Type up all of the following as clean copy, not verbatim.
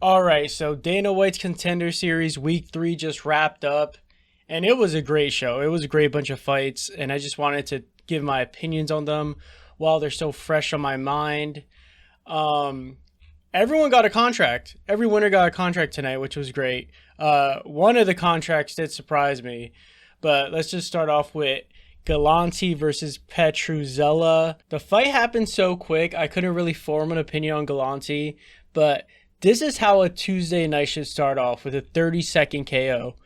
All right, so Dana White's Contender Series Week 3 just wrapped up, and it was a great show. It was a great bunch of fights, and I just wanted to give my opinions on them while they're so fresh on my mind. Um, Everyone got a contract. Every winner got a contract tonight, which was great. One of the contracts did surprise me, but let's just start off with Galanti versus Petruzzella. The fight happened so quick, I couldn't really form an opinion on Galanti, but this is how a Tuesday night should start off with a 30-second KO.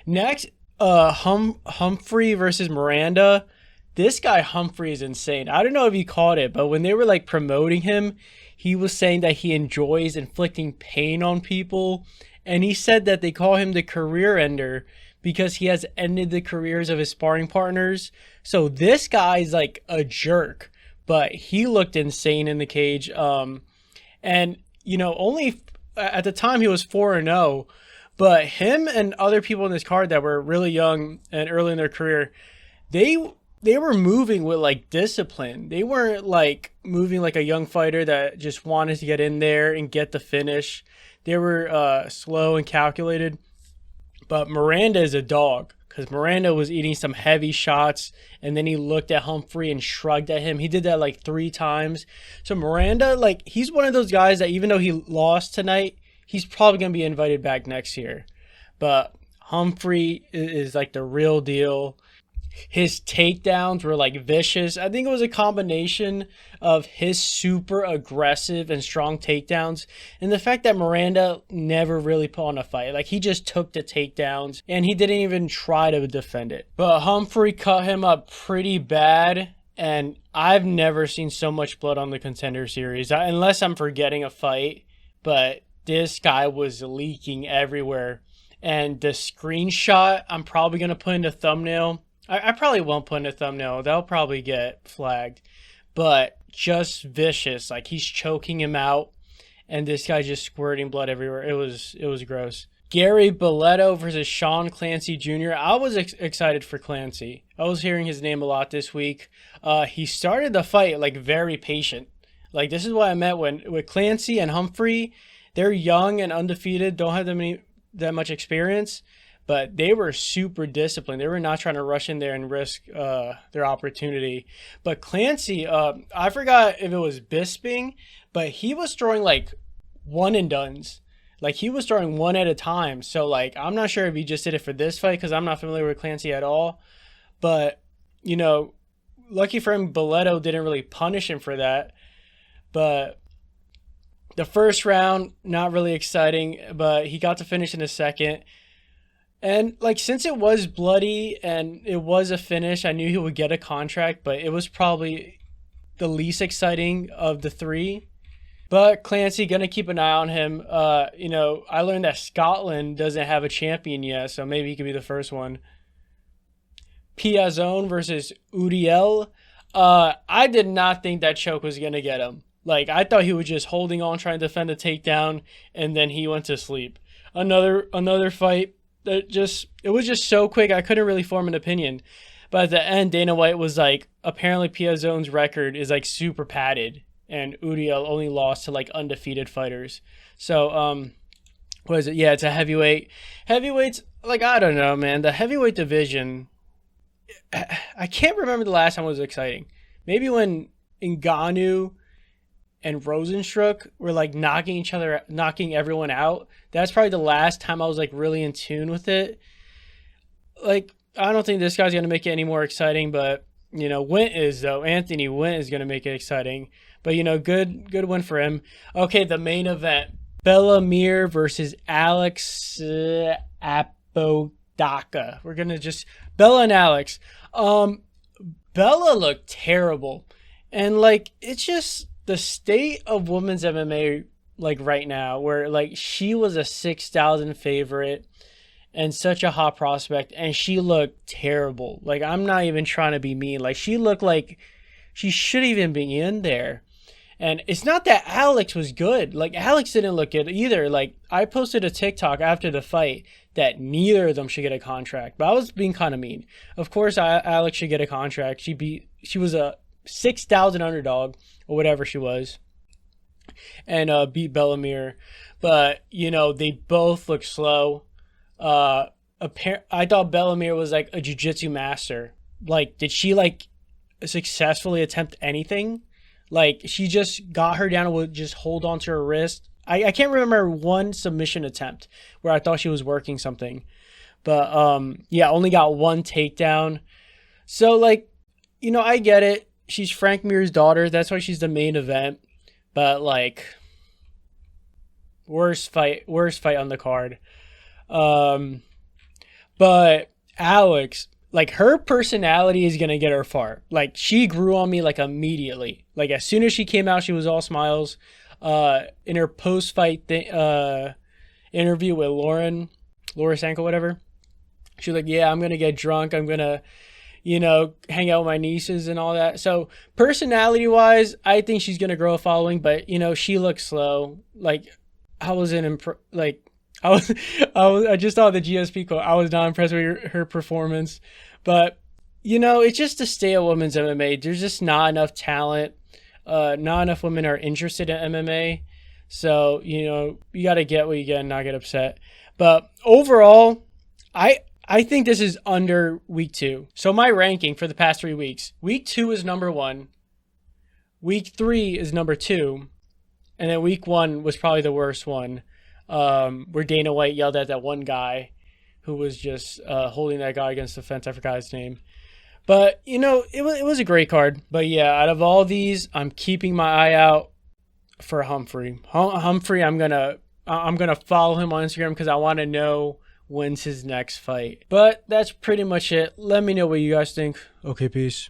Next, Humphrey versus Miranda. This guy Humphrey is insane. I don't know if you caught it, but when they were like promoting him, he was saying that he enjoys inflicting pain on people, and he said that they call him the career ender because he has ended the careers of his sparring partners. So this guy's like a jerk, but he looked insane in the cage. And only at the time he was 4-0, but him and other people in this card that were really young and early in their career, they were moving with like discipline. They weren't like moving like a young fighter that just wanted to get in there and get the finish. They were slow and calculated. But Miranda is a dog because Miranda was eating some heavy shots, and then he looked at Humphrey and shrugged at him. He did that like 3 times. So Miranda, like, he's one of those guys that even though he lost tonight, he's probably going to be invited back next year. But Humphrey is like the real deal. His takedowns were like vicious. I think it was a combination of his super aggressive and strong takedowns and the fact that Miranda never really put on a fight. Like, he just took the takedowns and he didn't even try to defend it. But Humphrey cut him up pretty bad, and I've never seen so much blood on the Contender Series, unless I'm forgetting a fight. But this guy was leaking everywhere. And the screenshot I'm probably going to put in the thumbnail. I probably won't put in a thumbnail. They'll probably get flagged. But just vicious. Like, he's choking him out, and this guy just squirting blood everywhere. It was gross. Gary Balletto versus Clancy Jr. I was excited for Clancy. I was hearing his name a lot this week. He started the fight like very patient. Like, this is what I meant with Clancy and Humphrey. They're young and undefeated, don't have that much experience. But they were super disciplined. They were not trying to rush in there and risk their opportunity. But Clancy, I forgot if it was Bisping, but he was throwing like one and dones. Like, he was throwing one at a time. So, like, I'm not sure if he just did it for this fight because I'm not familiar with Clancy at all. But, lucky for him, Balletto didn't really punish him for that. But the first round, not really exciting, but he got to finish in the second. And, like, since it was bloody and it was a finish, I knew he would get a contract, but it was probably the least exciting of the 3. But Clancy, going to keep an eye on him. I learned that Scotland doesn't have a champion yet, so maybe he could be the first one. Piazzon versus Uriel. I did not think that choke was going to get him. Like, I thought he was just holding on, trying to defend the takedown, and then he went to sleep. Another fight. It was just so quick, I couldn't really form an opinion. But at the end, Dana White was like, apparently Piazzon's record is like super padded, and Uriel only lost to like undefeated fighters. So what is it? Yeah, it's a heavyweight. Heavyweights, like, I don't know, man. The heavyweight division, I can't remember the last time it was exciting. Maybe when Ngannou and Rosenstruck were like knocking everyone out. That's probably the last time I was like really in tune with it. Like, I don't think this guy's going to make it any more exciting, but Wint is, though. Anthony Wint is going to make it exciting. But good win for him. Okay, the main event. Bellamir versus Alex Apodaca. We're going to just Bella and Alex. Bella looked terrible. And like, it's just the state of women's MMA, like right now, where like she was a 6,000 favorite and such a hot prospect, and she looked terrible. Like, I'm not even trying to be mean. Like, she looked like she shouldn't even be in there. And it's not that Alex was good. Like, Alex didn't look good either. Like, I posted a TikTok after the fight that neither of them should get a contract, but I was being kind of mean. Of course, Alex should get a contract. She was a 6,000 underdog or whatever she was, and beat Bellamir. But, you know, they both look slow. I thought Bellamere was like a jiu-jitsu master. Like, did she like successfully attempt anything? Like, she just got her down and would just hold onto her wrist. I can't remember one submission attempt where I thought she was working something. But yeah, only got one takedown. So like, you know, I get it. She's Frank Mir's daughter. That's why she's the main event. But like, worst fight on the card. But Alex, like, her personality is gonna get her far. Like, she grew on me like immediately. Like, as soon as she came out, she was all smiles. In her post-fight interview with Laura Sanko, whatever, she was like, yeah, I'm gonna get drunk, I'm gonna, you know, hang out with my nieces and all that. So personality wise, I think she's gonna grow a following, but you know, she looks slow. Like, I wasn't I just saw the GSP quote. I was not impressed with her performance, but you know, it's just to stay at women's MMA. There's just not enough talent. Not enough women are interested in MMA. So, you know, you got to get what you get and not get upset. But overall, I think this is under week 2. So my ranking for the past 3 weeks, week 2 is number 1. Week 3 is number 2. And then week 1 was probably the worst one, where Dana White yelled at that one guy who was just holding that guy against the fence. I forgot his name. But, you know, it was a great card. But, yeah, out of all these, I'm keeping my eye out for Humphrey. Humphrey, I'm gonna follow him on Instagram because I want to know when's his next fight. But that's pretty much it. Let me know what you guys think. Okay, peace.